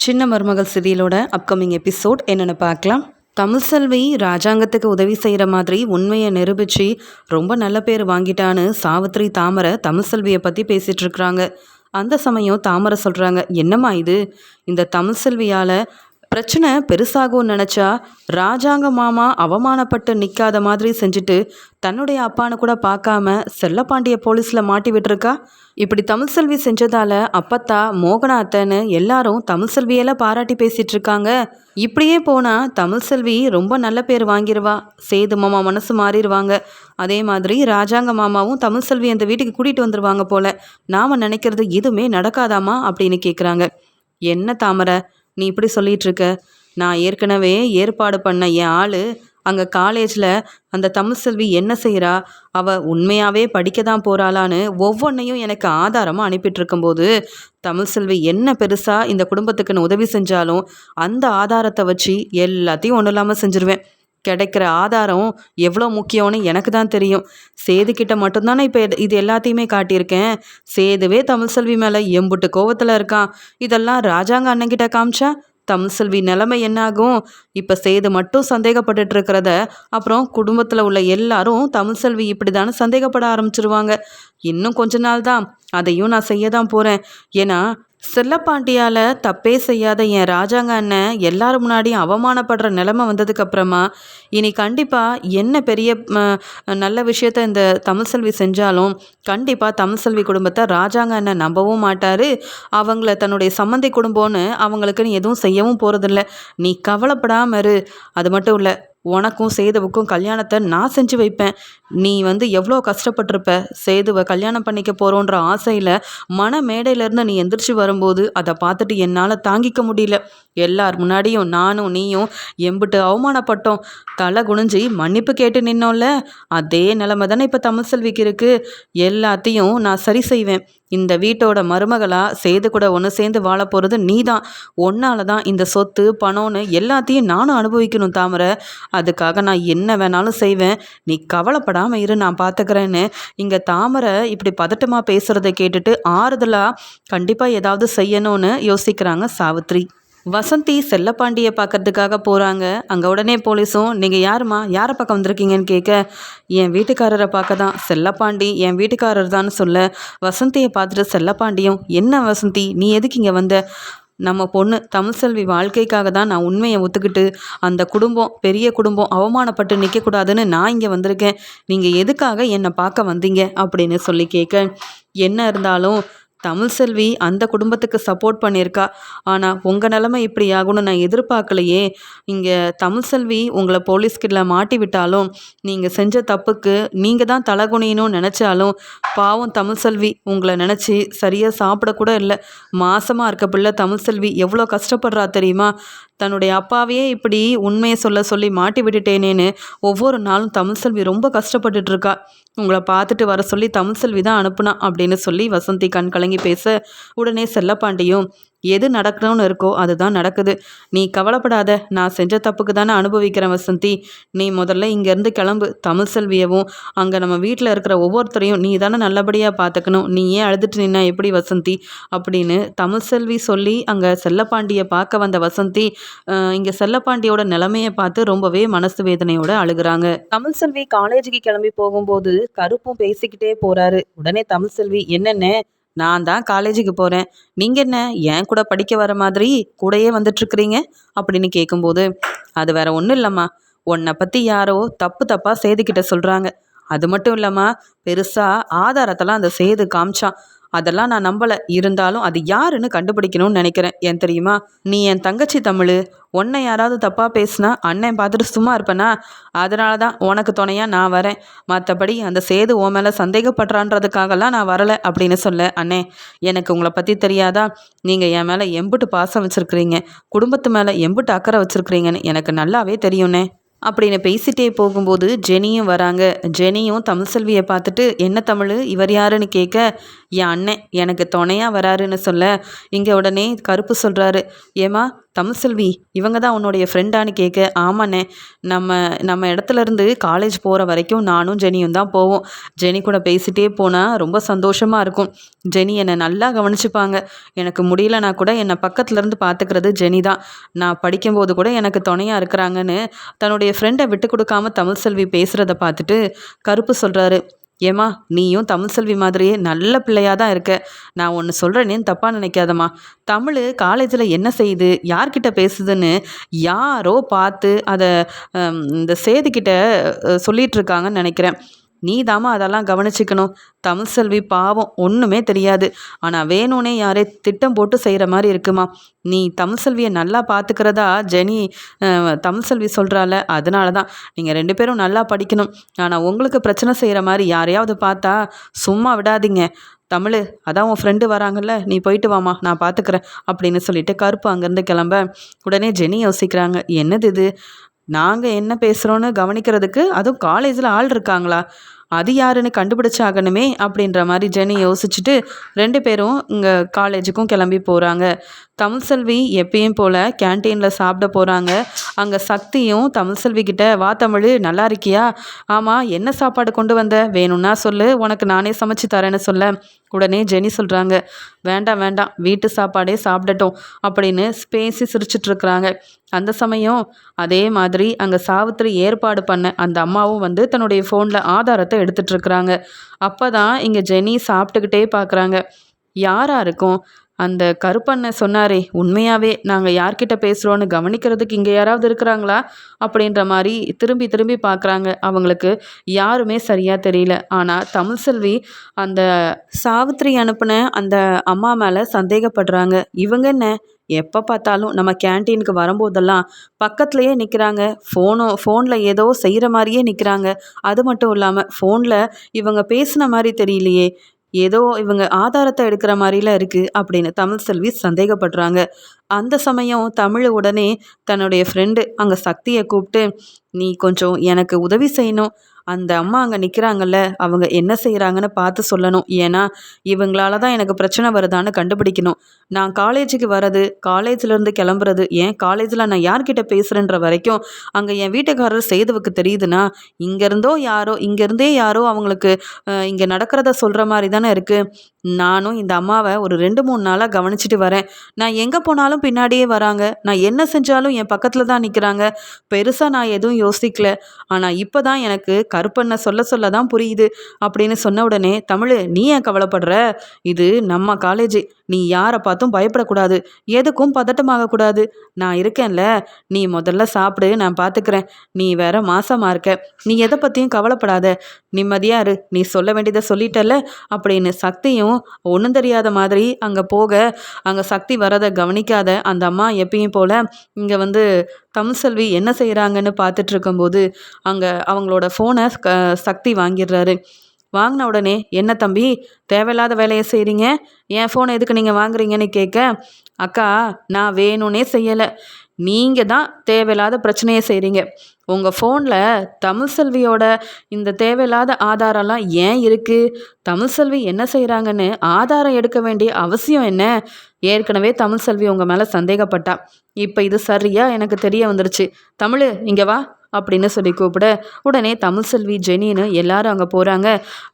சின்ன மருமகள் சீரியலோட upcoming episode என்னென்னு பார்க்கலாம். தமிழ்செல்வி ராஜாங்கத்துக்கு உதவி செய்கிற மாதிரி உண்மையை நிரூபித்து ரொம்ப நல்ல பேர் வாங்கிட்டான்னு சாவித்ரி தாமரை தமிழ்செல்வியை பற்றி பேசிகிட்டு இருக்கிறாங்க. அந்த சமயம் தாமரை சொல்கிறாங்க, என்னம்மா இது, இந்த தமிழ்செல்வியால் பிரச்சனை பெருசாகும்னு நினச்சா ராஜாங்க மாமா அவமானப்பட்டு நிற்காத மாதிரி செஞ்சுட்டு தன்னுடைய அப்பான்னு கூட பார்க்காம செல்லப்பாண்டிய போலீஸில் மாட்டி விட்டுருக்கா. இப்படி தமிழ்செல்வி செஞ்சதால் அப்பத்தா மோகனா அத்தைன்னு எல்லாரும் தமிழ்செல்வியெல்லாம் பாராட்டி பேசிகிட்டு இருக்காங்க. இப்படியே போனால் தமிழ்செல்வி ரொம்ப நல்ல பேர் வாங்கிடுவா, சேது மாமா மனசு மாறிடுவாங்க. அதே மாதிரி ராஜாங்க மாமாவும் தமிழ்செல்வி அந்த வீட்டுக்கு கூட்டிகிட்டு வந்துடுவாங்க போல். நாம் நினைக்கிறது எதுவுமே நடக்காதாமா அப்படின்னு கேட்குறாங்க. என்ன தாமரை நீ இப்படி சொல்லிகிட்டு இருக்க? நான் ஏற்கனவே ஏற்பாடு பண்ண என் ஆள் அங்கே காலேஜில் அந்த தமிழ்செல்வி என்ன செய்கிறா, அவள் உண்மையாகவே படிக்க தான் போகிறாளான்னு ஒவ்வொன்றையும் எனக்கு ஆதாரமாக அனுப்பிட்டு இருக்கும்போது தமிழ்செல்வி என்ன பெருசாக இந்த குடும்பத்துக்குன்னு உதவி செஞ்சாலும் அந்த ஆதாரத்தை வச்சு எல்லாத்தையும் ஒன்றும் இல்லாமல் செஞ்சுருவேன். கிடைக்கிற ஆதாரம் எவ்வளோ முக்கியம்னு எனக்கு தான் தெரியும். சேதுக்கிட்ட மட்டும்தானே இப்போ இது எல்லாத்தையுமே காட்டியிருக்கேன். சேதுவே தமிழ்செல்வி மேலே எம்புட்டு கோவத்தில் இருக்கான். இதெல்லாம் ராஜாங்க அண்ணங்கிட்ட காமிச்சா தமிழ்செல்வி நிலைமை என்னாகும்? இப்போ சேது மட்டும் சந்தேகப்பட்டுட்டு இருக்கிறத அப்புறம் குடும்பத்தில் உள்ள எல்லாரும் தமிழ்செல்வி இப்படி தானே சந்தேகப்பட ஆரம்பிச்சிருவாங்க. இன்னும் கொஞ்ச நாள் தான், அதையும் நான் செய்ய தான் போகிறேன். ஏன்னா செல்லப்பாண்டியால் தப்பே செய்யாத என் ராஜாங்க அண்ணன் எல்லாரும் முன்னாடியும் அவமானப்படுற நிலைமை வந்ததுக்கப்புறமா இனி கண்டிப்பாக என்ன பெரிய நல்ல விஷயத்த இந்த தமிழ்செல்வி செஞ்சாலும் கண்டிப்பாக தமிழ்செல்வி குடும்பத்தை ராஜாங்க அண்ணன் நம்பவும் மாட்டார். அவங்கள தன்னுடைய சம்மந்தி குடும்பம்னு அவங்களுக்குன்னு எதுவும் செய்யவும் போகிறதில்ல. நீ கவலைப்படாம இரு. அது மட்டும் இல்லை, உனக்கும் சேதுவுக்கும் கல்யாணத்தை நான் செஞ்சு வைப்பேன். நீ எவ்வளோ கஷ்டப்பட்டிருப்ப. சேதுவை கல்யாணம் பண்ணிக்க போகிறோன்ற ஆசையில் மன மேடையிலேருந்து நீ எந்திரிச்சு வரும்போது அதை பார்த்துட்டு என்னால் தாங்கிக்க முடியல. எல்லார் முன்னாடியும் நானும் நீயும் எம்பிட்டு அவமானப்பட்டோம். தலை குனிஞ்சி மன்னிப்பு கேட்டு நின்னோம்ல, அதே நிலைமை தானே இப்போ தமிழ்செல்விக்கு இருக்குது. எல்லாத்தையும் நான் சரி செய்வேன். இந்த வீட்டோட மருமகளாக சேது கூட ஒன்று சேர்ந்து வாழ போகிறது நீ தான். ஒன்னால தான் இந்த சொத்து பணம்னு எல்லாத்தையும் நானும் அனுபவிக்கணும் தாமரை. அதுக்காக நான் என்ன வேணாலும் செய்வேன். நீ கவலைப்படாமல் இரு, நான் பார்த்துக்கிறேன்னு இங்கே தாமரை இப்படி பதட்டமாக பேசுகிறத கேட்டுட்டு ஆறுதலாக கண்டிப்பாக ஏதாவது செய்யணும்னு யோசிக்கிறாங்க சாவித்ரி. வசந்தி செல்லப்பாண்டியை பார்க்கறதுக்காக போகிறாங்க. அங்கே உடனே போலீஸும், நீங்கள் யாருமா, யாரை பக்கம் வந்திருக்கீங்கன்னு கேட்க, என் வீட்டுக்காரரை பார்க்க தான். செல்லப்பாண்டி என் வீட்டுக்காரர் தான் சொல்ல, வசந்தியை பார்த்துட்டு செல்லப்பாண்டியும், என்ன வசந்தி நீ எதுக்கு இங்கே வந்த? நம்ம பொண்ணு தமிழ்செல்வி வாழ்க்கைக்காக தான் நான் உண்மையை ஒத்துக்கிட்டு அந்த குடும்பம் பெரிய குடும்பம் அவமானப்பட்டு நிற்கக்கூடாதுன்னு நான் இங்கே வந்திருக்கேன். நீங்கள் எதுக்காக என்னை பார்க்க வந்தீங்க அப்படின்னு சொல்லி கேட்க, என்ன இருந்தாலும் தமிழ்செல்வி அந்த குடும்பத்துக்கு சப்போர்ட் பண்ணியிருக்கா. ஆனால் உங்கள் நிலைமை இப்படி ஆகும்னு நான் எதிர்பார்க்கலையே. இங்கே தமிழ்செல்வி உங்களை போலீஸ்கிட்ட மாட்டி விட்டாலும் நீங்கள் செஞ்ச தப்புக்கு நீங்கள் தான் தலகுனியணும்னு நினச்சாலும் பாவம் தமிழ்செல்வி உங்களை நினச்சி சரியாக சாப்பிடக்கூட இல்லை. மாசமாக இருக்க பிள்ளை தமிழ்செல்வி எவ்வளோ கஷ்டப்படுறா தெரியுமா? தன்னுடைய அப்பாவையே இப்படி உண்மையை சொல்லி மாட்டி விட்டுட்டேனேன்னு ஒவ்வொரு நாளும் தமிழ்செல்வி ரொம்ப கஷ்டப்பட்டுட்டு இருக்கா. உங்களை பார்த்துட்டு வர சொல்லி தமிழ்செல்வி தான் அனுப்புனா அப்படின்னு சொல்லி வசந்தி கண் கலங்கி பேச, உடனே செல்லப்பாண்டியும், எது நடக்கணும்னு இருக்கோ அதுதான் நடக்குது. நீ கவலைப்படாத, நான் செஞ்ச தப்புக்கு தானே அனுபவிக்கிறேன் வசந்தி. நீ முதல்ல இங்கேருந்து கிளம்பு. தமிழ்செல்வியவும் அங்கே நம்ம வீட்டில் இருக்கிற ஒவ்வொருத்தரையும் நீ தானே நல்லபடியாக பார்த்துக்கணும். நீ ஏன் அழுதுட்டு நின்னா எப்படி வசந்தி அப்படின்னு தமிழ்செல்வி சொல்லி அங்கே செல்லப்பாண்டியை பார்க்க வந்த வசந்தி இங்கே செல்லப்பாண்டியோட நிலைமையை பார்த்து ரொம்பவே மனசு வேதனையோட அழுகிறாங்க. தமிழ்செல்வி காலேஜுக்கு கிளம்பி போகும்போது கருப்பும் பேசிக்கிட்டே போகிறாரு. உடனே தமிழ்செல்வி, என்னென்ன நான் தான் காலேஜுக்கு போகிறேன், நீங்கள் என்ன ஏன் கூட படிக்க வர மாதிரி கூடயே வந்துட்டுருக்குறீங்க அப்படின்னு கேட்கும்போது, அது வேற ஒன்றும் இல்லைம்மா, உன்னை பற்றி யாரோ தப்பாக சேதுக்கிட்ட சொல்கிறாங்க. அது மட்டும் இல்லைம்மா, பெருசாக ஆதாரத்தெல்லாம் அந்த சேது காமிச்சான். அதெல்லாம் நான் நம்பலை. இருந்தாலும் அது யாருன்னு கண்டுபிடிக்கணும்னு நினைக்கிறேன். ஏன் தெரியுமா, நீ என் தங்கச்சி தமிழ். உன்னை யாராவது தப்பாக பேசுனா அண்ணன் பார்த்துட்டு சும்மா இருப்பேனா? அதனால தான் உனக்கு துணையாக நான் வரேன். மற்றபடி அந்த சேது உன் மேலே சந்தேகப்படுறான்றதுக்காகலாம் நான் வரலை அப்படின்னு சொல்ல, அண்ணே எனக்கு உங்களை பற்றி தெரியாதா? நீங்கள் என் மேலே எம்புட்டு பாசம் வச்சுருக்கிறீங்க, குடும்பத்து மேலே எம்புட்டு அக்கறை வச்சுருக்கிறீங்கன்னு எனக்கு நல்லாவே தெரியும்ண்ணே அப்படின்னு பேசிட்டே போகும்போது ஜெனியும் வராங்க. ஜெனியும் தமிழ்செல்வியை பார்த்துட்டு, என்ன தமிழ் இவர் யாருன்னு கேட்க, என் அண்ணன் எனக்கு துணையாக வராருன்னு சொல்ல, இங்கே உடனே கருப்பு சொல்கிறாரு, ஏமா தமிழ்செல்வி இவங்க தான் உன்னுடைய ஃப்ரெண்டான்னு கேட்க, ஆமாண்ணே, நம்ம நம்ம இடத்துலேருந்து காலேஜ் போகிற வரைக்கும் நானும் ஜெனியும் தான் போவோம். ஜெனி கூட பேசிகிட்டே போனால் ரொம்ப சந்தோஷமாக இருக்கும். ஜெனி என்னை நல்லா கவனிச்சுப்பாங்க. எனக்கு முடியலனா கூட என்னை பக்கத்துலேருந்து பார்த்துக்கிறது ஜெனி தான். நான் படிக்கும்போது கூட எனக்கு துணையாக இருக்கிறாங்கன்னு தன்னுடைய ஃப்ரெண்டை விட்டு கொடுக்காம தமிழ்செல்வி பேசுகிறத பார்த்துட்டு கருப்பு சொல்கிறாரு, ஏம்மா நீயும் தமிழ்செல்வி மாதிரியே நல்ல பிள்ளையாக தான் இருக்க. நான் ஒன்று சொல்கிறேனேன்னு தப்பாக நினைக்காதம்மா. தமிழ் காலேஜில் என்ன செய்யுது, யார்கிட்ட பேசுதுன்னு யாரோ பார்த்து அதை இந்த சேதுக்கிட்ட சொல்லிகிட்டு இருக்காங்கன்னு நினைக்கிறேன். நீ தாம்மா அதெல்லாம் கவனிச்சிக்கணும். தமிழ்செல்வி பாவம், ஒன்றுமே தெரியாது. ஆனால் வேணும்னே யாரே திட்டம் போட்டு செய்கிற மாதிரி இருக்குமா. நீ தமிழ்செல்வியை நல்லா பார்த்துக்கிறதா ஜெனி தமிழ்செல்வி சொல்கிறாள். அதனால தான் நீங்கள் 2 பேரும் நல்லா படிக்கணும். ஆனால் உங்களுக்கு பிரச்சனை செய்கிற மாதிரி யாரையாவது பார்த்தா சும்மா விடாதீங்க. தமிழ், அதான் உன் ஃப்ரெண்டு வராங்கல்ல, நீ போயிட்டு வாமா, நான் பார்த்துக்கிறேன் அப்படின்னு சொல்லிட்டு கருப்பு அங்கேருந்து கிளம்ப, உடனே ஜெனி யோசிக்கிறாங்க, என்னது இது, நாங்கள் என்ன பேசுகிறோன்னு கவனிக்கிறதுக்கு அதுவும் காலேஜில் ஆள் இருக்காங்களா, அது யாருன்னு கண்டுபிடிச்சாகணுமே அப்படின்ற மாதிரி ஜெனி யோசிச்சுட்டு 2 பேரும் இங்கே காலேஜுக்கும் கிளம்பி போகிறாங்க. தமிழ்செல்வி எப்பயும் போல் கேன்டீனில் சாப்பிட போகிறாங்க. அங்கே சக்தியும் தமிழ்செல்வி கிட்ட, வா தமிழ், நல்லா இருக்கியா, ஆமாம் என்ன சாப்பாடு கொண்டு வந்த, வேணும்னா சொல்லு, உனக்கு நானே சமைச்சு தரேன்னு சொல்ல, உடனே ஜெனி சொல்கிறாங்க, வேண்டாம் வேண்டாம், வீட்டு சாப்பாடே சாப்பிடட்டும் அப்படின்னு பேசி சிரிச்சிட்ருக்குறாங்க. அந்த சமயம் அதே மாதிரி அங்கே சாவித்திரி ஏற்பாடு பண்ண அந்த அம்மாவும் வந்து தன்னுடைய ஃபோனில் ஆதாரத்தை எடுத்துகிட்ருக்குறாங்க. அப்போ தான் இங்கே ஜெனி சாப்பிட்டுக்கிட்டே பார்க்குறாங்க, யாராக இருக்கும், அந்த கருப்பண்ணன் சொன்னாரே, உண்மையாகவே நாங்கள் யார்கிட்ட பேசுகிறோன்னு கவனிக்கிறதுக்கு இங்கே யாராவது இருக்கிறாங்களா அப்படின்ற மாதிரி திரும்பி திரும்பி பார்க்குறாங்க. அவங்களுக்கு யாருமே சரியாக தெரியல. ஆனால் தமிழ்செல்வி அந்த சாவித்திரி அனுப்பின அந்த அம்மா மேலே சந்தேகப்படுறாங்க. இவங்க என்ன எப்போ பார்த்தாலும் நம்ம கேன்டீனுக்கு வரும்போதெல்லாம் பக்கத்துலேயே நிற்கிறாங்க, ஃபோனில் ஏதோ செய்கிற மாதிரியே நிற்கிறாங்க. அது மட்டும் இல்லாமல் ஃபோனில் இவங்க பேசின மாதிரி தெரியலையே, ஏதோ இவங்க ஆதாரத்தை எடுக்கிற மாதிரிலாம் இருக்குது அப்படின்னு தமிழ்செல்வி சந்தேகப்படுறாங்க. அந்த சமயம் தமிழ் உடனே தன்னுடைய ஃப்ரெண்டு அங்கே சக்தியை கூப்பிட்டு, நீ கொஞ்சம் எனக்கு உதவி செய்யணும், அந்த அம்மா அங்கே நிற்கிறாங்கல்ல, அவங்க என்ன செய்கிறாங்கன்னு பார்த்து சொல்லணும். ஏன்னா இவங்களால தான் எனக்கு பிரச்சனை வருதான்னு கண்டுபிடிக்கணும். நான் காலேஜுக்கு வர்றது, காலேஜிலேருந்து கிளம்புறது, ஏன் காலேஜில் நான் யார்கிட்ட பேசுகிறேன்ற வரைக்கும் அங்கே என் வீட்டுக்காரர் சேதுவுக்கு தெரியுதுன்னா, இங்கேருந்தே யாரோ அவங்களுக்கு இங்கே நடக்கிறத சொல்கிற மாதிரி தானே இருக்குது. நானும் இந்த அம்மாவை ஒரு 2-3 நாளாக கவனிச்சிட்டு வரேன். நான் எங்கே போனாலும் பின்னாடியே வராங்க, நான் என்ன செஞ்சாலும் என் பக்கத்தில் தான் நிற்கிறாங்க. பெருசாக நான் எதுவும் யோசிக்கல. ஆனால் இப்போ தான் எனக்கு கருப்பண்ணை சொல்ல தான் புரியுது அப்படின்னு சொன்ன உடனே, தமிழ் நீ ஏன் கவலைப்படுற, இது நம்ம காலேஜ், நீ யாரை பார்த்தும் பயப்படக்கூடாது, எதுக்கும் பதட்டமாகக்கூடாது, நான் இருக்கேன்ல, நீ முதல்ல சாப்பிடு, நான் பார்த்துக்கிறேன், நீ வேற மாசமாக இருக்க, நீ எதை பற்றியும் கவலைப்படாத, நிம்மதியாக இரு, நீ சொல்ல வேண்டியதை சொல்லிட்டல அப்படின்னு சக்தியும் ஒன்றும் தெரியாத மாதிரி அங்கே போக, அங்கே சக்தி வரதை கவனிக்காத அந்த அம்மா எப்பயும் போல் இங்கே வந்து தமிழ்செல்வி என்ன செய்கிறாங்கன்னு பார்த்துட்டு இருக்கும்போது அங்கே அவங்களோட ஃபோனை சக்தி வாங்கிடுறாரு. வாங்கின உடனே, என்ன தம்பி தேவையில்லாத வேலையை செய்கிறீங்க, என் ஃபோனை எதுக்கு நீங்கள் வாங்குறீங்கன்னு கேட்க, அக்கா நான் வேணும்னே செய்யலை, நீங்கள் தான் தேவையில்லாத பிரச்சனையை செய்கிறீங்க. உங்கள் ஃபோனில் தமிழ்செல்வியோட இந்த தேவையில்லாத ஆதாரம்லாம் ஏன் இருக்குது, தமிழ்செல்வி என்ன செய்கிறாங்கன்னு ஆதாரம் எடுக்க வேண்டிய அவசியம் என்ன, ஏற்கனவே தமிழ்செல்வி உங்கள் மேலே சந்தேகப்பட்டா, இப்போ இது சரியாக எனக்கு தெரிய வந்துருச்சு, தமிழ் இங்கே வா அப்படின்னு சொல்லி கூப்பிட, உடனே தமிழ்செல்வி ஜெனின்னு எல்லாரும் அங்கே போகிறாங்க.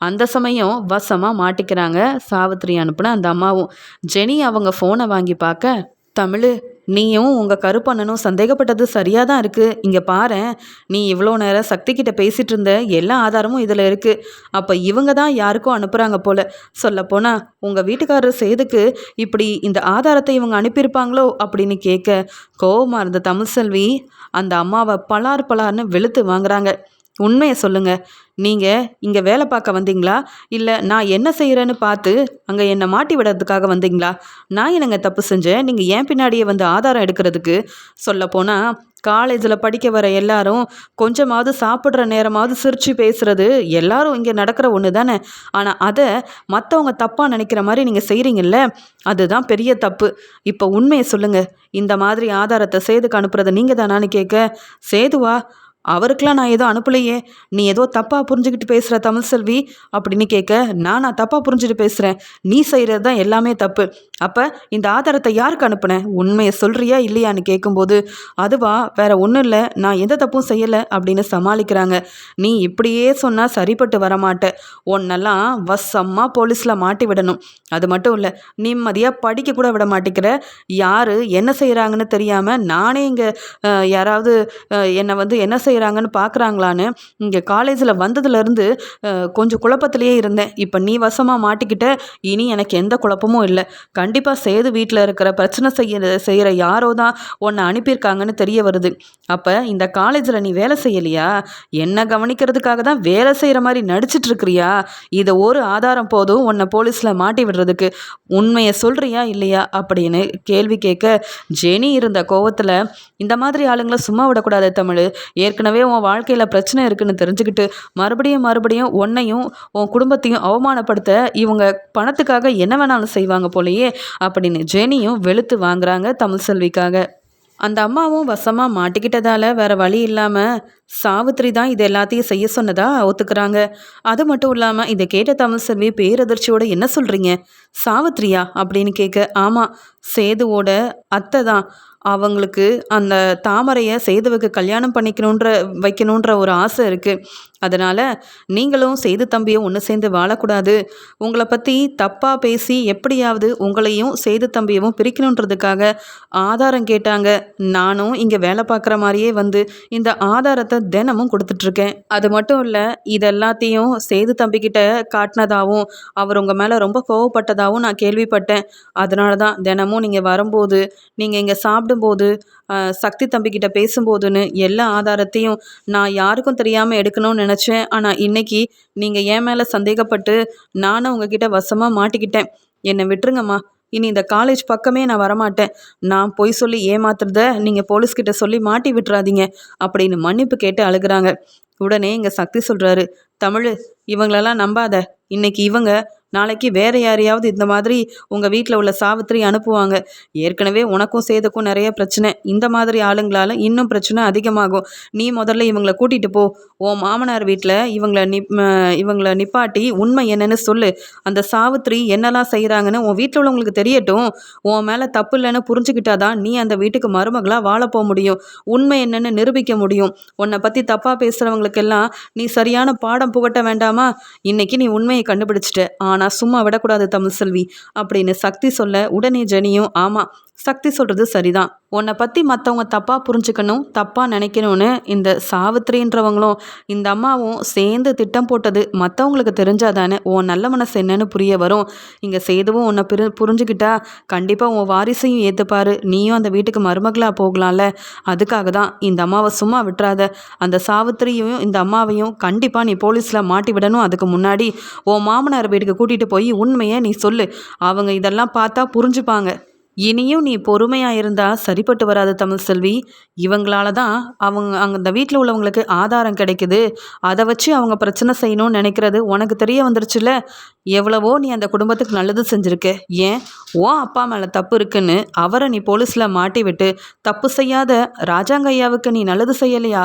அந்த சமயம் வசமாக மாட்டிக்கிறாங்க சாவித்திரி அனுப்புன அந்த அம்மாவும். ஜெனி அவங்க ஃபோனை வாங்கி பார்க்க, தமிழ் நீயும் உங்கள் கருப்பண்ணனும் சந்தேகப்பட்டது சரியாக தான் இருக்குது, இங்கே பாரேன், நீ இவ்வளோ நேரம் சக்திக்கிட்ட பேசிகிட்டு இருந்த எல்லா ஆதாரமும் இதில் இருக்குது, அப்போ இவங்க தான் யாருக்கும் அனுப்புகிறாங்க போல், சொல்லப்போனால் உங்கள் வீட்டுக்காரர் சேதுக்கு இப்படி இந்த ஆதாரத்தை இவங்க அனுப்பியிருப்பாங்களோ அப்படின்னு கேட்க, கோவமாக இருந்த தமிழ்செல்வி அந்த அம்மாவை பலார்னு வெளுத்து வாங்குறாங்க. உண்மையை சொல்லுங்கள், நீங்கள் இங்கே வேலை பார்க்க வந்தீங்களா, இல்லை நான் என்ன செய்கிறேன்னு பார்த்து அங்கே என்னை மாட்டி விடுறதுக்காக வந்தீங்களா, நான் என்னங்க தப்பு செஞ்சேன் நீங்கள் ஏன் பின்னாடியே வந்து ஆதாரம் எடுக்கிறதுக்கு, சொல்லப்போனால் காலேஜில் படிக்க வர எல்லாரும் கொஞ்சமாவது சாப்பிட்ற நேரமாவது சிரித்து பேசுகிறது எல்லாரும் இங்கே நடக்கிற ஒன்று தானே, ஆனால் அதை மற்றவங்க தப்பாக நினைக்கிற மாதிரி நீங்கள் செய்கிறீங்கல்ல, அதுதான் பெரிய தப்பு. இப்போ உண்மையை சொல்லுங்கள், இந்த மாதிரி ஆதாரத்தை சேதுக்கு அனுப்புறதை நீங்கள் தானான்னு கேட்க, சேதுவா அவருக்கெல்லாம் நான் ஏதோ அனுப்பலையே, நீ ஏதோ தப்பாக புரிஞ்சுக்கிட்டு பேசுகிற தமிழ்செல்வி அப்படின்னு கேட்க, நான் தப்பாக புரிஞ்சுட்டு பேசுகிறேன், நீ செய்கிறது தான் எல்லாமே தப்பு. அப்போ இந்த ஆதாரத்தை யாருக்கு அனுப்புனேன், உண்மையை சொல்கிறியா இல்லையான்னு கேட்கும்போது, அதுவா வேற ஒன்றும் இல்லை, நான் எந்த தப்பும் செய்யலை அப்படின்னு சமாளிக்கிறாங்க. நீ இப்படியே சொன்னால் சரிப்பட்டு வரமாட்ட, உன்னெல்லாம் வசமாக போலீஸில் மாட்டி விடணும். அது மட்டும் இல்லை, நிம்மதியாக படிக்க கூட விட மாட்டேங்கிற, யார் என்ன செய்கிறாங்கன்னு தெரியாமல் நானே இங்கே யாராவது என்னை என்ன செய்கிறாங்கன்னு பார்க்குறாங்களான்னு இங்கே காலேஜில் வந்ததுலேருந்து கொஞ்சம் குழப்பத்திலேயே இருந்தேன். இப்போ நீ வசமாக மாட்டிக்கிட்ட, இனி எனக்கு எந்த குழப்பமும் இல்லை. கண்டிப்பாக சேது வீட்டில் இருக்கிற பிரச்சனை செய்கிற யாரோ தான் உன்னை அனுப்பியிருக்காங்கன்னு தெரிய வருது. அப்போ இந்த காலேஜில் நீ வேலை செய்யலையா, என்ன கவனிக்கிறதுக்காக தான் வேலை செய்கிற மாதிரி நடிச்சிட்டு இருக்கிறியா, இதை ஒரு ஆதாரம் போதும் உன்னை போலீஸில் மாட்டி விடுறதுக்கு, உண்மையை சொல்கிறியா இல்லையா அப்படின்னு கேள்வி கேட்க, ஜெனி இருந்த கோவத்தில், இந்த மாதிரி ஆளுங்களை சும்மா விடக்கூடாது தமிழ், ஏற்கனவே உன் வாழ்க்கையில் பிரச்சனை இருக்குன்னு தெரிஞ்சுக்கிட்டு மறுபடியும் உன்னையும் உன் குடும்பத்தையும் அவமானப்படுத்த இவங்க பணத்துக்காக என்ன வேணாலும் செய்வாங்க போலையே அப்படின்னு ஜெனியும் வெளுத்து வாங்குறாங்க தமிழ்செல்விக்காக. அந்த அம்மாவும் வசமாக மாட்டிக்கிட்டதால வேற வழி இல்லாமல் சாவித்திரி தான் இது எல்லாத்தையும் செய்ய சொன்னதா ஒத்துக்கிறாங்க. அது மட்டும் இல்லாமல் இதை கேட்ட தமிழ்செல்வி பேரதிர்ச்சியோட, என்ன சொல்கிறீங்க, சாவித்திரியா அப்படின்னு கேட்க, ஆமாம், சேதுவோட அத்தை தான். அவங்களுக்கு அந்த தாமரையை சேதுவுக்கு கல்யாணம் வைக்கணுன்ற ஒரு ஆசை இருக்குது. அதனால் நீங்களும் சேது தம்பியும் ஒன்று சேர்ந்து வாழக்கூடாது, உங்களை பற்றி தப்பாக பேசி எப்படியாவது உங்களையும் சேது தம்பியவும் பிரிக்கணுன்றதுக்காக ஆதாரம் கேட்டாங்க. நானும் இங்கே வேலை பார்க்குற மாதிரியே இந்த ஆதாரத்தை தினமும் கொடுத்துட்ருக்கேன். அது மட்டும் இல்லை, இதெல்லாத்தையும் சேது தம்பிக்கிட்ட காட்டினதாகவும் அவர் உங்கள் மேலே ரொம்ப கோவப்பட்டதாகவும் நான் கேள்விப்பட்டேன். அதனால தான் தினமும் நீங்கள் வரும்போது, நீங்கள் இங்கே சாப்பிடும்போது, சக்தி தம்பிக்கிட்ட பேசும்போதுன்னு எல்லா ஆதாரத்தையும் நான் யாருக்கும் தெரியாமல் எடுக்கணும்னு நினச்சேன். ஆனால் இன்னைக்கு நீங்கள் என் மேலே சந்தேகப்பட்டு நானும் உங்ககிட்ட வசமாக மாட்டிக்கிட்டேன். என்னை விட்டுருங்கம்மா, இனி இந்த காலேஜ் பக்கமே நான் வரமாட்டேன். நான் பொய் சொல்லி ஏமாத்துறத நீங்கள் போலீஸ்கிட்ட சொல்லி மாட்டி விட்டுறாதீங்க அப்படின்னு மன்னிப்பு கேட்டு அழுகிறாங்க. உடனே இங்கே சக்தி சொல்கிறாரு, தமிழ், இவங்களெல்லாம் நம்பாத, இன்னைக்கு இவங்க நாளைக்கு வேற யாரையாவது இந்த மாதிரி உங்கள் வீட்டில் உள்ள சாவித்திரி அனுப்புவாங்க. ஏற்கனவே உனக்கும் சேதுக்கும் நிறைய பிரச்சனை, இந்த மாதிரி ஆளுங்களால் இன்னும் பிரச்சனை அதிகமாகும். நீ முதல்ல இவங்களை கூட்டிகிட்டு போ, உன் மாமனார் வீட்டில் இவங்களை நிப்பாட்டி உண்மை என்னன்னு சொல்லு. அந்த சாவித்திரி என்னெல்லாம் செய்கிறாங்கன்னு உன் வீட்டில் உள்ளவங்களுக்கு தெரியட்டும். உன் மேலே தப்பு இல்லைன்னு புரிஞ்சுக்கிட்டாதான் நீ அந்த வீட்டுக்கு மருமகளாக வாழ போக முடியும், உண்மை என்னன்னு நிரூபிக்க முடியும். உன்னை பற்றி தப்பாக பேசுகிறவங்களுக்கெல்லாம் நீ சரியான பாடம் புகட்ட வேண்டாமா? இன்னைக்கு நீ உண்மையை கண்டுபிடிச்சிட்ட, ஆனால் சும்மா விடக்கூடாது தமிழ்செல்வி அப்படின்னு சக்தி சொல்ல, உடனே ஜெனியும், ஆமாம், சக்தி சொல்கிறது சரிதான், உன்னை பற்றி மற்றவங்க தப்பாக புரிஞ்சுக்கணும், தப்பாக நினைக்கணும்னு இந்த சாவித்திரின்றவங்களும் இந்த அம்மாவும் சேர்ந்து திட்டம் போட்டது மற்றவங்களுக்கு தெரிஞ்சாதானே உன் நல்ல மனசு என்னன்னு புரிய வரும். இங்கே சேதுவும் உன்னை புரிஞ்சுக்கிட்டா கண்டிப்பாக உன் வாரிசையும் ஏற்றுப்பாரு, நீயும் அந்த வீட்டுக்கு மருமகளாக போகலாம்ல. அதுக்காக தான் இந்த அம்மாவை சும்மா விட்டுறாத, அந்த சாவித்திரியும் இந்த அம்மாவையும் கண்டிப்பாக நீ போலீஸில் மாட்டி விடணும். அதுக்கு முன்னாடி உன் மாமனார் வீட்டுக்கு கூட்டிகிட்டு போய் உண்மையை நீ சொல்லு, அவங்க இதெல்லாம் பார்த்தா புரிஞ்சுப்பாங்க. இனியும் நீ பொறுமையாக இருந்தால் சரிப்பட்டு வராது தமிழ்செல்வி, இவங்களால தான் அந்த வீட்டில் உள்ளவங்களுக்கு ஆதாரம் கிடைக்குது, அதை வச்சு அவங்க பிரச்சனை செய்யணும்னு நினைக்கிறது உனக்கு தெரிய வந்துருச்சுல. எவ்வளவோ நீ அந்த குடும்பத்துக்கு நல்லது செஞ்சுருக்க, ஏன் ஓ அப்பா மேலே தப்பு இருக்குன்னு அவரை நீ போலீஸில் மாட்டி விட்டு தப்பு செய்யாத ராஜாங்க ஐயாவுக்கு நீ நல்லது செய்யலையா?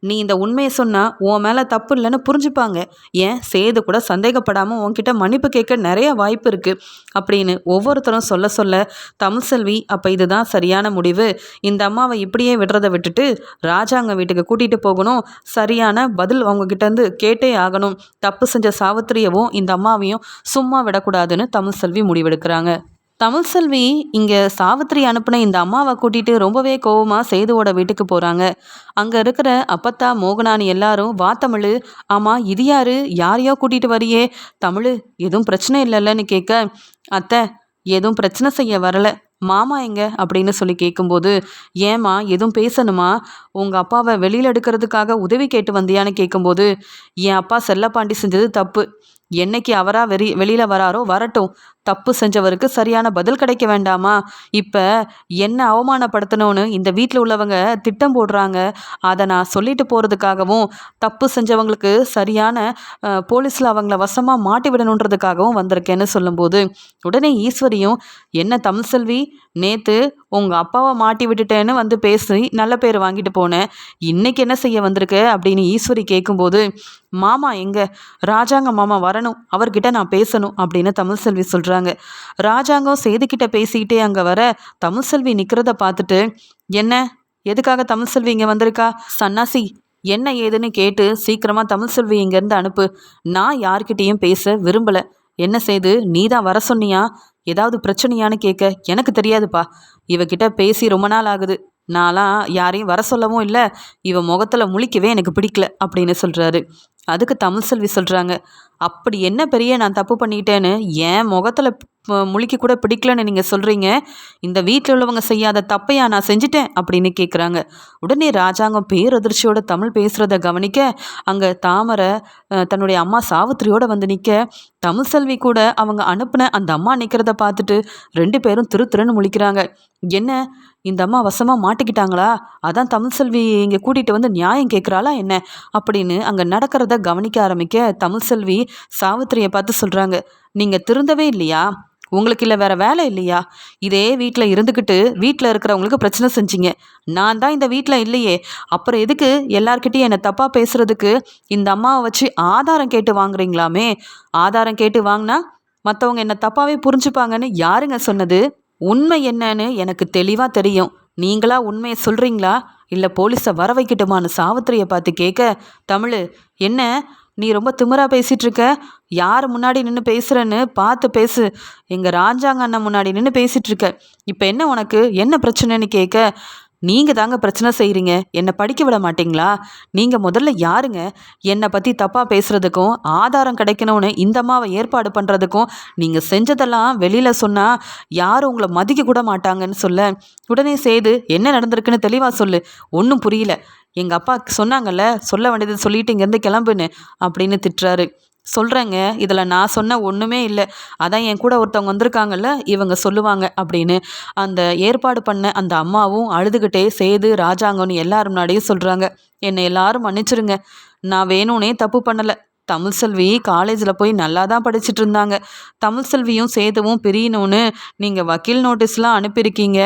நீ இந்த உண்மையை சொன்னால் உன் மேலே தப்பு இல்லைன்னு புரிஞ்சுப்பாங்க. ஏன் சேது கூட சந்தேகப்படாமல் உன்கிட்ட மன்னிப்பு கேட்க நிறைய வாய்ப்பு இருக்குது அப்படின்னு ஒவ்வொருத்தரும் சொல்ல தமிழ்செல்வி, அப்போ இதுதான் சரியான முடிவு, இந்த அம்மாவை இப்படியே விடுறதை விட்டுட்டு ராஜாங்க வீட்டுக்கு கூட்டிகிட்டு போகணும், சரியான பதில் அவங்கக்கிட்டேருந்து கேட்டே ஆகணும், தப்பு செஞ்ச சாவித்திரியவும் இந்த அம்மாவையும் சும்மா விடக்கூடாதுன்னு தமிழ்செல்வி முடிவெடுக்கிறாங்க. தமிழ்செல்வி இங்கே சாவித்திரி அனுப்பின இந்த அம்மாவை கூட்டிகிட்டு ரொம்பவே கோவமாக சேதுவோட வீட்டுக்கு போகிறாங்க. அங்கே இருக்கிற அப்பத்தா மோகனானி எல்லாரும், வா தமிழ், ஆமாம் இது யாரையோ கூட்டிகிட்டு வரியே, தமிழ் எதுவும் பிரச்சனை இல்லைல்லன்னு கேட்க, அத்தை எதுவும் பிரச்சனை செய்ய வரலை, மாமா எங்க அப்படின்னு சொல்லி கேட்கும்போது, ஏம்மா எதுவும் பேசணுமா, உங்கள் அப்பாவை வெளியில் எடுக்கிறதுக்காக உதவி கேட்டு வந்தியான்னு கேட்கும்போது, என் அப்பா செல்லப்பாண்டி செஞ்சது தப்பு, என்னைக்கு அவரா வெளியில் வராரோ வரட்டும். தப்பு செஞ்சவருக்கு சரியான பதில் கிடைக்க வேண்டாமா? இப்போ என்ன அவமானப்படுத்தணும்னு இந்த வீட்டில் உள்ளவங்க திட்டம் போடுறாங்க. அதை நான் சொல்லிட்டு போகிறதுக்காகவும், தப்பு செஞ்சவங்களுக்கு சரியான போலீஸில் அவங்கள வசமாக மாட்டி விடணுன்றதுக்காகவும் வந்திருக்கேன்னு சொல்லும்போது, உடனே ஈஸ்வரியும், என்ன தமிழ்செல்வி, நேற்று உங்கள் அப்பாவை மாட்டி விட்டுட்டேன்னு வந்து பேசி நல்ல பேர் வாங்கிட்டு போனேன். இன்னைக்கு என்ன செய்ய வந்திருக்க அப்படின்னு ஈஸ்வரி கேட்கும்போது, மாமா எங்க, ராஜாங்க மாமா வரணும், அவர்கிட்ட நான் பேசணும் அப்படின்னு தமிழ்செல்வி சொல்கிறாங்க. ராஜாங்கம் சேதுக்கிட்ட பேசிக்கிட்டே அங்கே வர தமிழ்செல்வி நிற்கிறத பார்த்துட்டு, என்ன, எதுக்காக தமிழ்செல்வி இங்கே வந்திருக்கா? சன்னாசி, என்ன ஏதுன்னு கேட்டு சீக்கிரமாக தமிழ்செல்வி இங்கேருந்து அனுப்பு. நான் யார்கிட்டேயும் பேச விரும்பலை. என்ன செய்து, நீ தான் வர சொன்னியா? ஏதாவது பிரச்சனையான்னு கேட்க எனக்கு தெரியாதுப்பா. இவகிட்ட பேசி ரொம்ப நாள் ஆகுது. நான்லாம் யாரையும் வர சொல்லவும் இல்லை, இவ முகத்தில் முழிக்கவே எனக்கு பிடிக்கல அப்படின்னு சொல்கிறாரு. அதுக்கு தமிழ்செல்வி சொல்கிறாங்க, அப்படி என்ன பெரிய நான் தப்பு பண்ணிட்டேன்னு என் முகத்தில் முழிக்க கூட பிடிக்கலன்னு நீங்கள் சொல்கிறீங்க? இந்த வீட்டில் உள்ளவங்க செய்யாத தப்பையா நான் செஞ்சிட்டேன் அப்படின்னு கேட்குறாங்க. உடனே ராஜாங்கம் பேரதிர்ச்சியோட தமிழ் பேசுகிறத கவனிக்க அங்கே தாமரை தன்னுடைய அம்மா சாவித்திரியோட வந்து நிற்க, தமிழ்செல்வி கூட அவங்க அனுப்பின அந்த அம்மா நிற்கிறத பார்த்துட்டு 2 பேரும் திருன்னு முழிக்கிறாங்க. என்ன, இந்த அம்மா வசமாக மாட்டிக்கிட்டாங்களா? அதான் தமிழ்செல்வி இங்கே கூட்டிகிட்டு வந்து நியாயம் கேட்குறாளா என்ன அப்படின்னு அங்கே நடக்கிறத கவனிக்க ஆரம்பிக்க தமிழ்செல்வி சாவித்திரியை பார்த்து சொல்கிறாங்க, நீங்கள் திருந்தவே இல்லையா? உங்களுக்கு இல்லை வேற வேலை இல்லையா? இதே வீட்டில் இருந்துக்கிட்டு வீட்டில் இருக்கிறவங்களுக்கு பிரச்சனை செஞ்சீங்க. நான் தான் இந்த வீட்டில் இல்லையே, அப்புறம் எதுக்கு எல்லார்கிட்டையும் என்னை தப்பாக பேசுறதுக்கு இந்த அம்மாவை வச்சு ஆதாரம் கேட்டு வாங்குறீங்களாமே? ஆதாரம் கேட்டு வாங்கினா மற்றவங்க என்னை தப்பாகவே புரிஞ்சுப்பாங்கன்னு யாருங்க சொன்னது? உண்மை என்னன்னு எனக்கு தெளிவாக தெரியும். நீங்களா உண்மையை சொல்கிறீங்களா, இல்லை போலீஸை வர வைக்கட்டுமான்னு சாவித்திரியை பார்த்து கேட்க, தமிழ், என்ன நீ ரொம்ப திமிரா பேசிகிட்டு இருக்க? யார் முன்னாடி நின்று பேசுகிறேன்னு பார்த்து பேசு. எங்கள் ராஜாங்க அண்ணன் முன்னாடி நின்று பேசிகிட்டு இருக்க. இப்போ என்ன உனக்கு என்ன பிரச்சனைன்னு கேட்க, நீங்கள் தாங்க பிரச்சனை செய்கிறீங்க, என்னை படிக்க விட மாட்டிங்களா? நீங்கள் முதல்ல யாருங்க என்னை பற்றி தப்பாக பேசுகிறதுக்கும் ஆதாரம் கிடைக்கணும்னு இந்த அம்மாவை ஏற்பாடு பண்ணுறதுக்கும்? நீங்கள் செஞ்சதெல்லாம் வெளியில் சொன்னால் யாரும் உங்களை மதிக்க கூட மாட்டாங்கன்னு சொல்ல, உடனே சேது, என்ன நடந்திருக்குன்னு தெளிவாக சொல்லு, ஒன்றும் புரியல. எங்கள் அப்பா சொன்னாங்கல்ல, சொல்ல வேண்டியது சொல்லிட்டு இங்கேருந்து கிளம்புன்னு அப்படின்னு திட்டுறாரு. சொல்கிறேங்க, இதில் நான் சொன்ன ஒன்றுமே இல்லை, அதான் என் கூட ஒருத்தவங்க வந்திருக்காங்கல்ல, இவங்க சொல்லுவாங்க அப்படின்னு அந்த ஏற்பாடு பண்ண அந்த அம்மாவும் அழுதுகிட்டே சேது ராஜாங்கன்னு எல்லாரும் முன்னாடியும் சொல்கிறாங்க, என்னை எல்லாரும் மன்னிச்சிருங்க, நான் வேணும்னே தப்பு பண்ணலை. தமிழ்செல்வி காலேஜில் போய் நல்லா தான் படிச்சுட்டு இருந்தாங்க. தமிழ்செல்வியும் சேதுவும் பிரியணும்னு நீங்கள் வக்கீல் நோட்டீஸ்லாம் அனுப்பியிருக்கீங்க.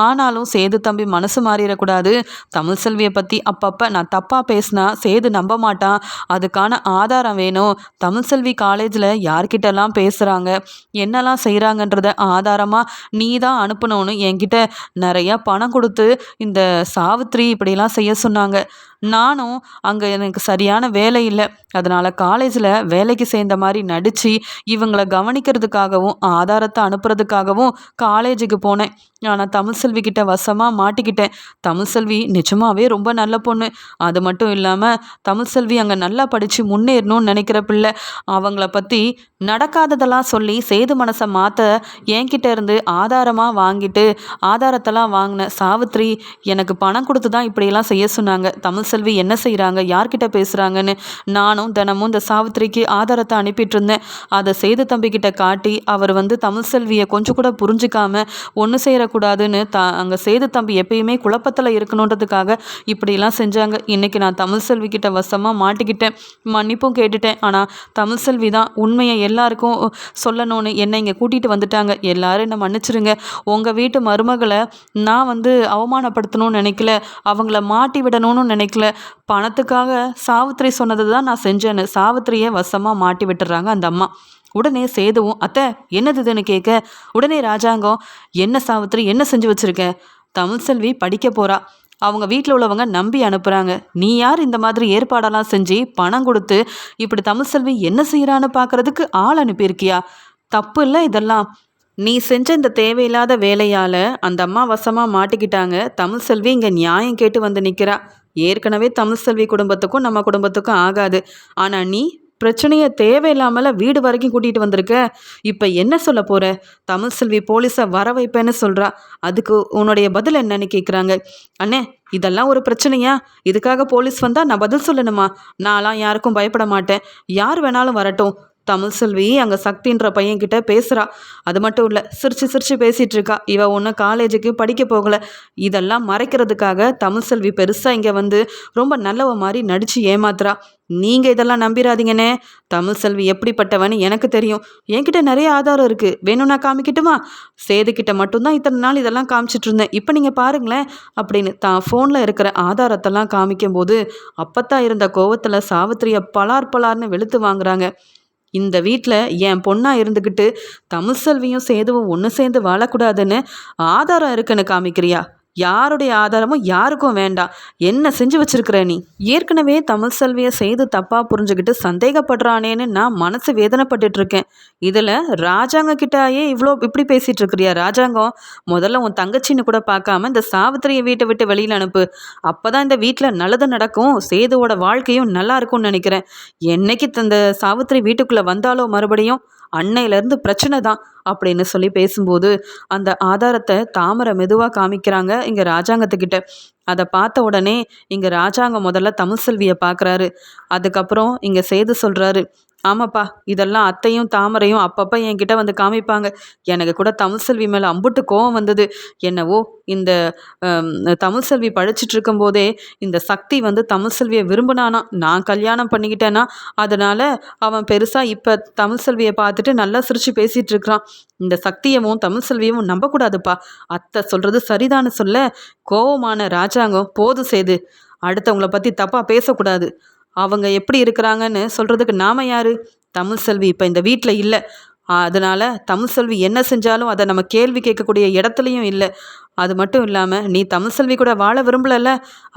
ஆனாலும் சேது தம்பி மனசு மாறிடக்கூடாது. தமிழ்செல்வியை பற்றி அப்பப்போ நான் தப்பாக பேசினா சேது நம்ப மாட்டான். அதுக்கான ஆதாரம் வேணும். தமிழ்செல்வி காலேஜில் யார்கிட்டலாம் பேசுகிறாங்க, என்னெல்லாம் செய்கிறாங்கன்றத ஆதாரமாக நீ தான் அனுப்பணும்னு என்கிட்ட நிறையா பணம் கொடுத்து இந்த சாவித்திரி இப்படிலாம் செய்ய சொன்னாங்க. நானும் அங்கே எனக்கு சரியான வேலை இல்லை, அதனால் காலேஜில் வேலைக்கு சேர்ந்த மாதிரி நடித்து இவங்களை கவனிக்கிறதுக்காகவும் ஆதாரத்தை அனுப்புறதுக்காகவும் காலேஜுக்கு போனேன். ஆனால் தமிழ்செல்வி கிட்ட வசமாக மாட்டிக்கிட்டேன். தமிழ்செல்வி நிஜமாவே ரொம்ப நல்ல பொண்ணு. அது மட்டும் இல்லாமல் தமிழ்செல்வி அங்கே நல்லா படித்து முன்னேறணும்னு நினைக்கிற பிள்ளை. அவங்கள பற்றி நடக்காததெல்லாம் சொல்லி சேது மனசை மாற்ற என்கிட்ட இருந்து ஆதாரமாக வாங்கிட்டு ஆதாரத்தெல்லாம் வாங்கின சாவித்ரி எனக்கு பணம் கொடுத்து தான் இப்படியெல்லாம் செய்ய சொன்னாங்க. தமிழ்செல்வி என்ன செய்கிறாங்க, யார்கிட்ட பேசுகிறாங்கன்னு நானும் தினமும் இந்த சாவித்திரிக்கு ஆதாரத்தை அனுப்பிட்டு இருந்தேன். அதை சேது தம்பிக்கிட்ட காட்டி அவர் தமிழ்செல்வியை கொஞ்சம் கூட புரிஞ்சிக்காம ஒன்று சேரக்கூடாதுன்னு அங்கே சேது தம்பி எப்பயுமே குழப்பத்தில் இருக்கணுன்றதுக்காக இப்படிலாம் செஞ்சாங்க. இன்றைக்கி நான் தமிழ்செல்வி கிட்ட வசமாக மாட்டிக்கிட்டேன். மன்னிப்பும் கேட்டுட்டேன். ஆனால் தமிழ்செல்வி தான் உண்மையை எல்லாருக்கும் சொல்லணும்னு என்னை இங்கே கூட்டிகிட்டு வந்துட்டாங்க. எல்லாரும் என்னை மன்னிச்சிருங்க. உங்கள் வீட்டு மருமகளை நான் அவமானப்படுத்தணும்னு நினைக்கல, அவங்கள மாட்டி விடணும்னு நினைக்கல. பணத்துக்காக சாவித்திரி சொன்னது தான் நான் செஞ்சேன்னு சாவித்திரியை வசமாக மாட்டி விட்டுறாங்க அந்த அம்மா. உடனே சேதுவும், அத்தை என்னதுன்னு கேட்க, உடனே ராஜாங்கம், என்ன சாவித்திரி என்ன செஞ்சு வச்சிருக்க? தமிழ்செல்வி படிக்க போறா, அவங்க வீட்டில் உள்ளவங்க நம்பி அனுப்புகிறாங்க. நீ யார் இந்த மாதிரி ஏற்பாடெல்லாம் செஞ்சு பணம் கொடுத்து இப்படி தமிழ்செல்வி என்ன செய்கிறான்னு பார்க்குறதுக்கு ஆள் அனுப்பியிருக்கியா? தப்பு இல்லை இதெல்லாம். நீ செஞ்ச இந்த தேவையில்லாத வேலையால் அந்த அம்மா வசமாக மாட்டிக்கிட்டாங்க. தமிழ்செல்வி இங்கே நியாயம் கேட்டு வந்து நிற்கிறா. ஏற்கனவே தமிழ்செல்வி குடும்பத்துக்கும் நம்ம குடும்பத்துக்கும் ஆகாது. ஆனால் நீ பிரச்சனையை தேவையில்லாமல் வீடு வரைக்கும் கூட்டிகிட்டு வந்திருக்க. இப்போ என்ன சொல்ல போகிற? தமிழ்செல்வி போலீஸை வர வைப்பேன்னு சொல்கிறா. அதுக்கு உன்னுடைய பதில் என்னன்னு கேட்குறாங்க. அண்ணே, இதெல்லாம் ஒரு பிரச்சனையா? இதுக்காக போலீஸ் வந்தால் நான் பதில் சொல்லணுமா? நான்லாம் யாருக்கும் பயப்பட மாட்டேன். யார் வேணாலும் வரட்டும். தமிழ்செல்வி அங்கே சக்தின்ற பையன்கிட்ட பேசுகிறா. அது மட்டும் இல்லை, சிரிச்சு சிரிச்சு பேசிகிட்டு இருக்கா. இவ ஒன்றும் காலேஜுக்கு படிக்க போகலை. இதெல்லாம் மறைக்கிறதுக்காக தமிழ்செல்வி பெருசாக இங்கே வந்து ரொம்ப நல்லவ மாதிரி நடித்து ஏமாத்துறா. நீங்கள் இதெல்லாம் நம்பிடாதீங்கண்ணே. தமிழ்செல்வி எப்படிப்பட்டவன்னு எனக்கு தெரியும். என்கிட்ட நிறைய ஆதாரம் இருக்குது, வேணும்னா காமிக்கட்டுமா? சேதுக்கிட்ட மட்டும்தான் இத்தனை நாள் இதெல்லாம் காமிச்சிட்டு இருந்தேன். இப்போ நீங்கள் பாருங்களேன் அப்படின்னு தான் ஃபோனில் இருக்கிற ஆதாரத்தெல்லாம் காமிக்கும்போது அப்பத்தான் இருந்த கோவத்தில் சாவித்திரியை பலார் பலார்னு வெளுத்து வாங்குறாங்க. இந்த வீட்டில் என் பொண்ணாக இருந்துக்கிட்டு தமிழ்செல்வியும் சேதுவும் ஒன்று சேர்ந்து வாழக்கூடாதுன்னு ஆதாரம் இருக்குன்னு காமிக்கிறியா? யாருடைய ஆதாரமும் யாருக்கும் வேண்டாம். என்ன செஞ்சு வச்சிருக்கிற நீ? ஏற்கனவே தமிழ்செல்வியை சேது தப்பாக புரிஞ்சுக்கிட்டு சந்தேகப்படுறானேன்னு நான் மனசு வேதனைப்பட்டுட்டு இருக்கேன். இதில் ராஜாங்க கிட்டாயே இப்படி பேசிகிட்டு இருக்கிறியா? ராஜாங்கம், முதல்ல உன் தங்கச்சின்னு கூட பார்க்காம இந்த சாவித்திரியை வீட்டை விட்டு வெளியில் அனுப்பு. அப்போ தான் இந்த வீட்டில் நல்லது நடக்கும், சேதுவோட வாழ்க்கையும் நல்லா இருக்கும்னு நினைக்கிறேன். என்னைக்கு இந்த சாவித்திரி வீட்டுக்குள்ளே வந்தாலோ மறுபடியும் அன்னையிலேருந்து பிரச்சனை தான் அப்படின்னு சொல்லி பேசும்போது அந்த ஆதாரத்தை தாமரை மெதுவாக காமிக்கிறாங்க இங்கே ராஜாங்கத்துக்கிட்ட. அதை பார்த்த உடனே இங்கே ராஜாங்கம் முதல்ல தமிழ்செல்வியை பார்க்குறாரு. அதுக்கப்புறம் இங்கே சேது சொல்கிறாரு, ஆமாப்பா, இதெல்லாம் அத்தையும் தாமரையும் அப்பப்போ என்கிட்ட வந்து காமிப்பாங்க. எனக்கு கூட தமிழ்செல்வி மேலே அம்புட்டு கோவம் வந்தது. என்னவோ இந்த தமிழ்செல்வி படிச்சுட்டு இருக்கும்போதே இந்த சக்தி வந்து தமிழ்செல்வியை விரும்பினானா, நான் கல்யாணம் பண்ணிக்கிட்டேன்னா அதனால் அவன் பெருசாக இப்போ தமிழ்செல்வியை பார்த்துட்டு நல்லா சிரித்து பேசிகிட்டு இருக்கிறான். இந்த சக்தியவும் தமிழ்செல்வியவும் நம்பக்கூடாதுப்பா. அத்தை சொல்கிறது சரிதான்னு சொல்ல கோவமான ராஜாங்கம், போதும் சேது, அடுத்தவங்கள பற்றி தப்பாக பேசக்கூடாது. அவங்க எப்படி இருக்கிறாங்கன்னு சொல்கிறதுக்கு நாம யார்? தமிழ்செல்வி இப்போ இந்த வீட்டில் இல்லை. அதனால் தமிழ்செல்வி என்ன செஞ்சாலும் அதை நம்ம கேள்வி கேட்கக்கூடிய இடத்துலையும் இல்லை. அது மட்டும் இல்லாமல் நீ தமிழ்செல்வி கூட வாழ விரும்பலல்ல,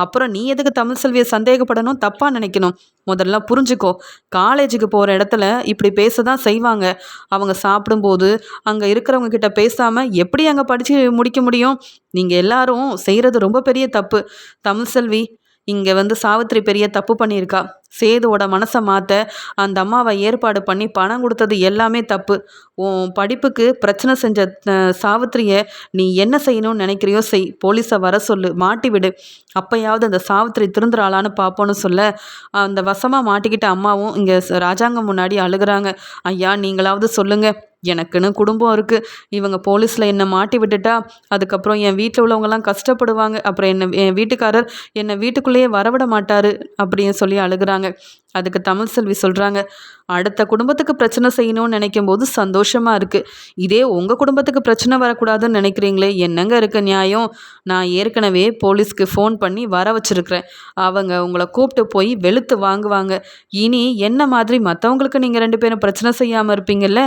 அப்புறம் நீ எதுக்கு தமிழ்செல்வியை சந்தேகப்படணும், தப்பாக நினைக்கணும்? முதல்ல புரிஞ்சுக்கோ. காலேஜுக்கு போகிற இடத்துல இப்படி பேச தான் செய்வாங்க. அவங்க சாப்பிடும்போது அங்கே இருக்கிறவங்க கிட்ட பேசாமல் எப்படி அங்கே படித்து முடிக்க முடியும்? நீங்கள் எல்லாரும் செய்கிறது ரொம்ப பெரிய தப்பு. தமிழ்செல்வி இங்கே வந்து சாவித்திரி பெரிய தப்பு பண்ணியிருக்கா. சேதுவோட மனசை மாற்ற அந்த அம்மாவை ஏற்பாடு பண்ணி பணம் கொடுத்தது எல்லாமே தப்பு. உன் படிப்புக்கு பிரச்சனை செஞ்ச சாவித்திரியை நீ என்ன செய்யணும்னு நினைக்கிறியோ செய். போலீஸை வர சொல்லு, மாட்டி விடு. அப்போயாவது அந்த சாவித்திரி திருந்துறாளான்னு பார்ப்போன்னு சொல்ல அந்த வசமாக மாட்டிக்கிட்ட அம்மாவும் இங்கே ராஜாங்கம் முன்னாடி அழுகிறாங்க. ஐயா, நீங்களாவது சொல்லுங்கள், எனக்குன்னு குடும்பம் இருக்குது. இவங்க போலீஸில் என்னை மாட்டி விட்டுட்டா அதுக்கப்புறம் என் வீட்டில் உள்ளவங்கெல்லாம் கஷ்டப்படுவாங்க. அப்புறம் என் வீட்டுக்காரர் என்னை வீட்டுக்குள்ளேயே வரவிட மாட்டார் அப்படின்னு சொல்லி அழுகிறாங்க. அதுக்கு தமிழ்செல்வி சொல்கிறாங்க, அடுத்த குடும்பத்துக்கு பிரச்சனை செய்யணும்னு நினைக்கும் போது சந்தோஷமாக இருக்குது. இதே உங்கள் குடும்பத்துக்கு பிரச்சனை வரக்கூடாதுன்னு நினைக்கிறீங்களே, என்னங்க இருக்க நியாயம்? நான் ஏற்கனவே போலீஸ்க்கு ஃபோன் பண்ணி வர வச்சுருக்கிறேன். அவங்க உங்களை கூப்பிட்டு போய் வெளுத்து வாங்குவாங்க. இனி என்ன மாதிரி மற்றவங்களுக்கு நீங்கள் 2 பேரும் பிரச்சனை செய்யாமல் இருப்பீங்கள்ல,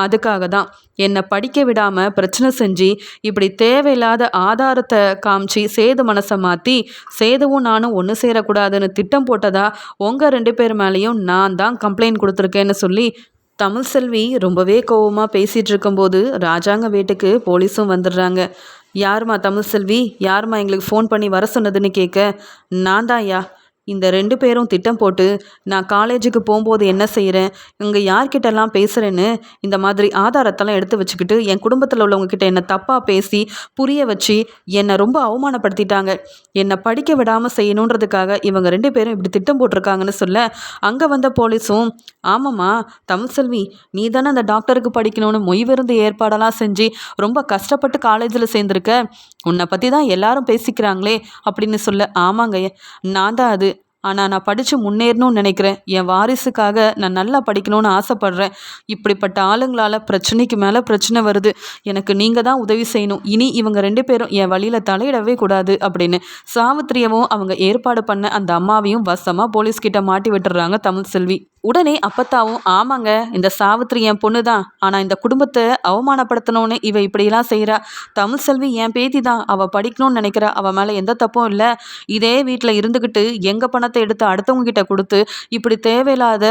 அதுக்காக தான் என்னை படிக்க விடாமல் பிரச்சனை செஞ்சு இப்படி தேவையில்லாத ஆதாரத்தை காமிச்சு சேது மனசை மாற்றி சேதுவும் நானும் ஒன்று சேரக்கூடாதுன்னு திட்டம் போட்டதா உங்கள் 2 பேர் மேலேயும் நான் தான் கம்ப்ளைண்ட் கொடுத்துருக்கேன்னு சொல்லி தமிழ்செல்வி ரொம்பவே கோவமாக பேசிகிட்டு இருக்கும்போது ராஜாங்க வீட்டுக்கு போலீஸும் வந்துடுறாங்க. யாருமா தமிழ்செல்வி, யாருமா எங்களுக்கு ஃபோன் பண்ணி வர சொன்னதுன்னு கேட்க, நான் தான் ஐயா. இந்த 2 பேரும் திட்டம் போட்டு நான் காலேஜுக்கு போகும்போது என்ன செய்கிறேன், இங்கே யார்கிட்டலாம் பேசுகிறேன்னு இந்த மாதிரி ஆதாரத்தெல்லாம் எடுத்து வச்சுக்கிட்டு என் குடும்பத்தில் உள்ளவங்கக்கிட்ட என்னை தப்பாக பேசி புரிய வச்சு என்னை ரொம்ப அவமானப்படுத்திட்டாங்க. என்னை படிக்க விடாமல் செய்யணுன்றதுக்காக இவங்க 2 பேரும் இப்படி திட்டம் போட்டிருக்காங்கன்னு சொல்ல அங்கே வந்த போலீஸும், ஆமாம்மா தமிழ்செல்வி, நீ தானே அந்த டாக்டருக்கு படிக்கணும்னு மொய்விருந்து ஏற்பாடெல்லாம் செஞ்சு ரொம்ப கஷ்டப்பட்டு காலேஜில் சேர்ந்துருக்க, உன்னை பற்றி தான் எல்லாரும் பேசிக்கிறாங்களே அப்படின்னு சொல்ல, ஆமாங்க, நான் தான் அது. ஆனால் நான் படித்து முன்னேறணும்னு நினைக்கிறேன். என் வாரிசுக்காக நான் நல்லா படிக்கணும்னு ஆசைப்பட்றேன். இப்படிப்பட்ட ஆளுங்களால் பிரச்சனைக்கு மேலே பிரச்சனை வருது. எனக்கு நீங்கள் தான் உதவி செய்யணும். இனி இவங்க 2 பேரும் என் வழியில் தலையிடவே கூடாது அப்படின்னு சாவித்திரியவும் அவங்க ஏற்பாடு பண்ண அந்த அம்மாவையும் வசமாக போலீஸ்கிட்ட மாட்டி விட்டுறாங்க தமிழ்செல்வி. உடனே அப்பத்தாவும், ஆமாங்க, இந்த சாவித்திரி என் பொண்ணு தான், ஆனால் இந்த குடும்பத்தை அவமானப்படுத்தணும்னு இவ இப்படியெல்லாம் செய்கிறா. தமிழ்செல்வி என் பேத்தி தான், அவள் படிக்கணும்னு நினைக்கிறா, அவள் மேலே எந்த தப்பும் இல்லை. இதே வீட்டில் இருந்துக்கிட்டு எங்கள் பணத்தை எடுத்து அடுத்தவங்க கிட்ட கொடுத்து இப்படி தேவையில்லாத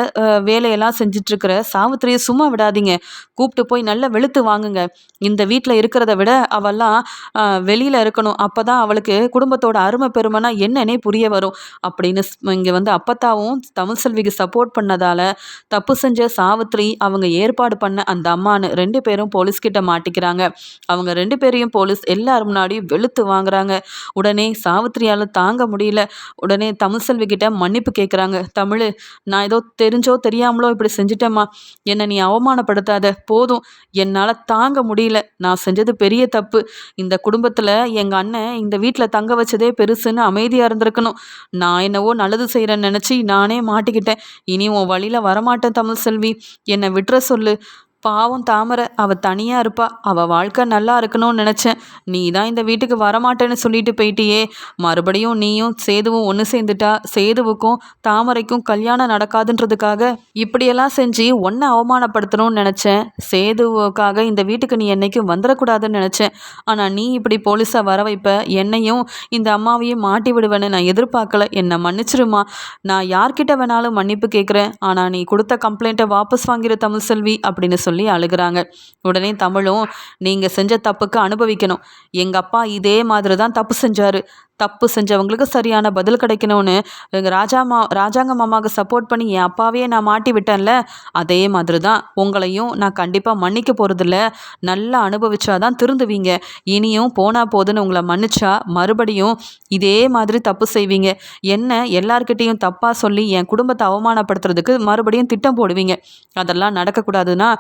வேலையெல்லாம் செஞ்சிட்ருக்கிற சாவித்திரியை சும்மா விடாதீங்க. கூப்பிட்டு போய் நல்லா வெளுத்து வாங்குங்க. இந்த வீட்டில் இருக்கிறத விட அவெல்லாம் வெளியில் இருக்கணும். அப்போ தான் அவளுக்கு குடும்பத்தோட அருமை பெருமைனா என்னன்னே புரிய வரும் அப்படின்னு இங்கே வந்து அப்பத்தாவும் தமிழ்செல்விக்கு சப்போர்ட் பண்ணதால் தப்பு செஞ்ச சாவித்திரி அவங்க ஏற்பாடு பண்ண அந்த அம்மானு 2 பேரும் போலீஸ்கிட்ட மாட்டிக்கிறாங்க. அவங்க 2 பேரையும் போலீஸ் எல்லாரும் முன்னாடியும் வெளுத்து வாங்குறாங்க. உடனே சாவித்திரியால் தாங்க முடியல. உடனே தமிழ்செல்வி கிட்ட மன்னிப்பு கேட்குறாங்க. தமிழ், நான் ஏதோ தெரிஞ்சோ தெரியாமலோ இப்படி செஞ்சிட்டேம்மா, என்னை நீ அவமானப்படுத்தாத, போதும், என்னால் தாங்க முடியல, நான் செஞ்சது பெரிய தப்பு, இந்த குடும்பத்தில் எங்கள் அண்ணன் இந்த வீட்டில் தங்க வச்சதே பெருசுன்னு அமைதியாக இருந்திருக்கணும், நான் என்னவோ நல்லது செய்கிறேன்னு நினச்சி நானே மாட்டிக்கிட்டேன், இனி உன் வழியில் வரமாட்டேன் தமிழ் செல்வி, என்னை விட்டுற சொல்லு. பாவம் தாமரை, அவள் தனியாக இருப்பா, அவள் வாழ்க்கை நல்லா இருக்கணும்னு நினச்சேன், நீ தான் இந்த வீட்டுக்கு வரமாட்டேன்னு சொல்லிட்டு போயிட்டியே, மறுபடியும் நீயும் சேதுவும் ஒன்று சேர்ந்துட்டா சேதுவுக்கும் தாமரைக்கும் கல்யாணம் நடக்காதுன்றதுக்காக இப்படியெல்லாம் செஞ்சு ஒன்றை அவமானப்படுத்தணும்னு நினச்சேன், சேதுவுக்காக இந்த வீட்டுக்கு நீ என்னைக்கும் வந்துடக்கூடாதுன்னு நினச்சேன், ஆனால் நீ இப்படி போலீஸை வர வைப்ப, என்னையும் இந்த அம்மாவையும் மாட்டி விடுவேன்னு நான் எதிர்பார்க்கல, என்னை மன்னிச்சிருமா, நான் யார்கிட்ட வேணாலும் மன்னிப்பு கேட்குறேன், ஆனால் நீ கொடுத்த கம்ப்ளைண்ட்டை வாபஸ் வாங்கிற தமிழ் செல்வி அப்படின்னு சொல்லி அழுகிறாங்க. உடனே தமிழும், நீங்க செஞ்ச தப்புக்கு அனுபவிக்கணும், எங்க அப்பா இதே மாதிரி தான் தப்பு செஞ்சாரு, தப்பு செஞ்சவங்களுக்கு சரியான பதில் கிடைக்கணும்னு எங்கள் ராஜாங்க மாமாவுக்கு சப்போர்ட் பண்ணி என் அப்பாவே நான் மாட்டி விட்டேன்ல, அதே மாதிரி தான் உங்களையும் நான் கண்டிப்பாக மன்னிக்க போகிறதில்ல, நல்லா அனுபவிச்சாதான் திருந்துவீங்க, இனியும் போனால் போதுன்னு உங்களை மன்னிச்சா மறுபடியும் இதே மாதிரி தப்பு செய்வீங்க, என்ன எல்லார்கிட்டேயும் தப்பாக சொல்லி என் குடும்பத்தை அவமானப்படுத்துறதுக்கு மறுபடியும் திட்டம் போடுவீங்க, அதெல்லாம் நடக்கக்கூடாதுன்னா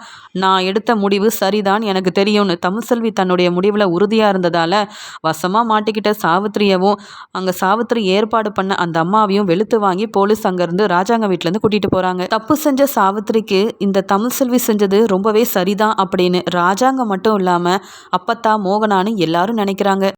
நான் எடுத்த முடிவு சரிதான் எனக்கு தெரியும்னு தமிழ்செல்வி தன்னுடைய முடிவில் உறுதியாக இருந்ததால் வசமாக மாட்டிக்கிட்ட சாவித்திரியவும் அங்கே சாவித்திரி ஏற்பாடு பண்ண அந்த அம்மாவையும் வெளுத்து வாங்கி போலீஸ் அங்கேருந்து ராஜாங்க வீட்டிலேருந்து கூட்டிகிட்டு போகிறாங்க. தப்பு செஞ்ச சாவித்திரிக்கு இந்த தமிழ்செல்வி செஞ்சது ரொம்பவே சரிதான் அப்படின்னு ராஜாங்க மட்டும் இல்லாமல் அப்பத்தா மோகனான்னு எல்லாரும் நினைக்கிறாங்க.